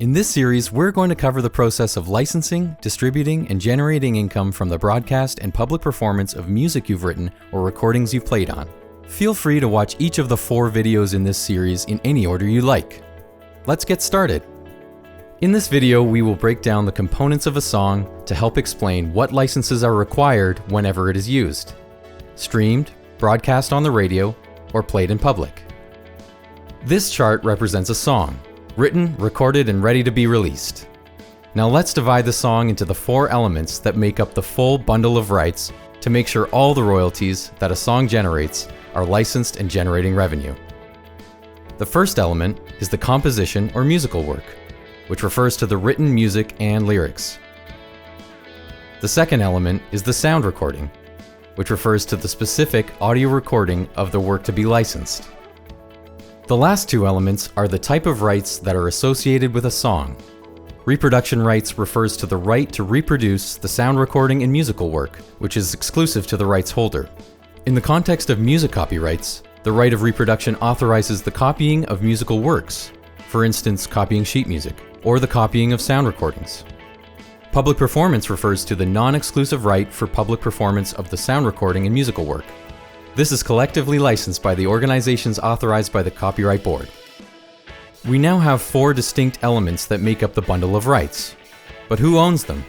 In this series, we're going to cover the process of licensing, distributing, and generating income from the broadcast and public performance of music you've written or recordings you've played on. Feel free to watch each of the 4 videos in this series in any order you like. Let's get started. In this video, we will break down the components of a song to help explain what licenses are required whenever it is used: streamed, broadcast on the radio, or played in public. This chart represents a song, written, recorded, and ready to be released. Now let's divide the song into the 4 elements that make up the full bundle of rights to make sure all the royalties that a song generates are licensed and generating revenue. The first element is the composition or musical work, which refers to the written music and lyrics. The second element is the sound recording, which refers to the specific audio recording of the work to be licensed. The last 2 elements are the type of rights that are associated with a song. Reproduction rights refers to the right to reproduce the sound recording and musical work, which is exclusive to the rights holder. In the context of music copyrights, the right of reproduction authorizes the copying of musical works, for instance, copying sheet music, or the copying of sound recordings. Public performance refers to the non-exclusive right for public performance of the sound recording and musical work. This is collectively licensed by the organizations authorized by the Copyright Board. We now have 4 distinct elements that make up the bundle of rights. But who owns them?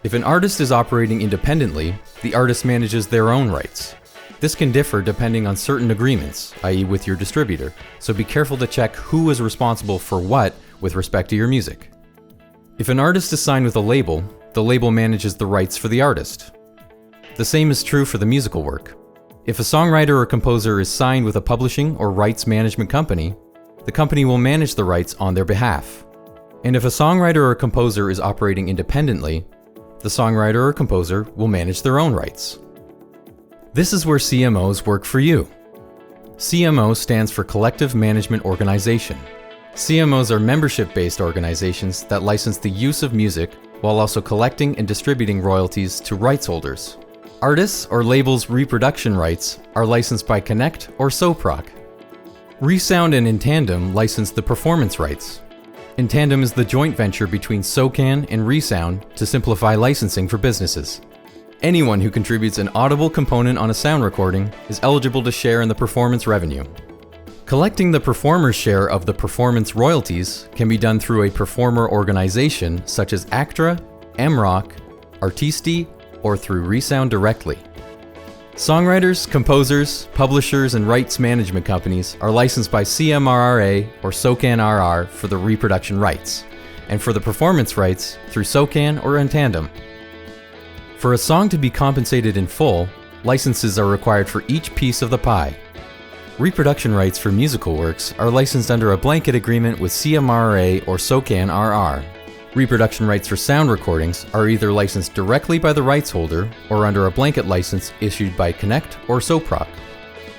If an artist is operating independently, the artist manages their own rights. This can differ depending on certain agreements, i.e. with your distributor, so be careful to check who is responsible for what with respect to your music. If an artist is signed with a label, the label manages the rights for the artist. The same is true for the musical work. If a songwriter or composer is signed with a publishing or rights management company, the company will manage the rights on their behalf. And if a songwriter or composer is operating independently, the songwriter or composer will manage their own rights. This is where CMOs work for you. CMO stands for Collective Management Organization. CMOs are membership-based organizations that license the use of music while also collecting and distributing royalties to rights holders. Artists or labels' reproduction rights are licensed by Connect or SoProc. Resound and Intandem license the performance rights. Intandem is the joint venture between SOCAN and Resound to simplify licensing for businesses. Anyone who contributes an audible component on a sound recording is eligible to share in the performance revenue. Collecting the performer's share of the performance royalties can be done through a performer organization such as ACTRA, MROC, Artisti, or through Resound directly. Songwriters, composers, publishers, and rights management companies are licensed by CMRRA or SOCAN-RR for the reproduction rights, and for the performance rights through SOCAN or Intandem. For a song to be compensated in full, licenses are required for each piece of the pie. Reproduction rights for musical works are licensed under a blanket agreement with CMRRA or SOCAN-RR. Reproduction rights for sound recordings are either licensed directly by the rights holder or under a blanket license issued by Connect or SoProc.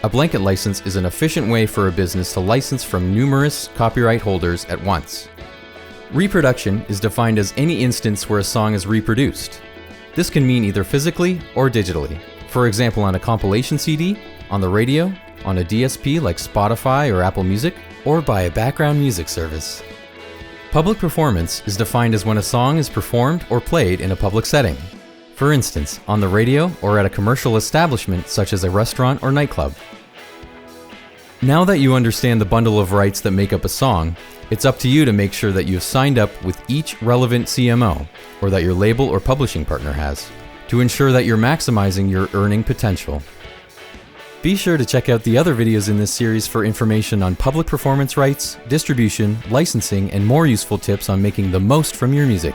A blanket license is an efficient way for a business to license from numerous copyright holders at once. Reproduction is defined as any instance where a song is reproduced. This can mean either physically or digitally. For example, on a compilation CD, on the radio, on a DSP like Spotify or Apple Music, or by a background music service. Public performance is defined as when a song is performed or played in a public setting. For instance, on the radio or at a commercial establishment such as a restaurant or nightclub. Now that you understand the bundle of rights that make up a song, it's up to you to make sure that you've signed up with each relevant CMO, or that your label or publishing partner has, to ensure that you're maximizing your earning potential. Be sure to check out the other videos in this series for information on public performance rights, distribution, licensing, and more useful tips on making the most from your music.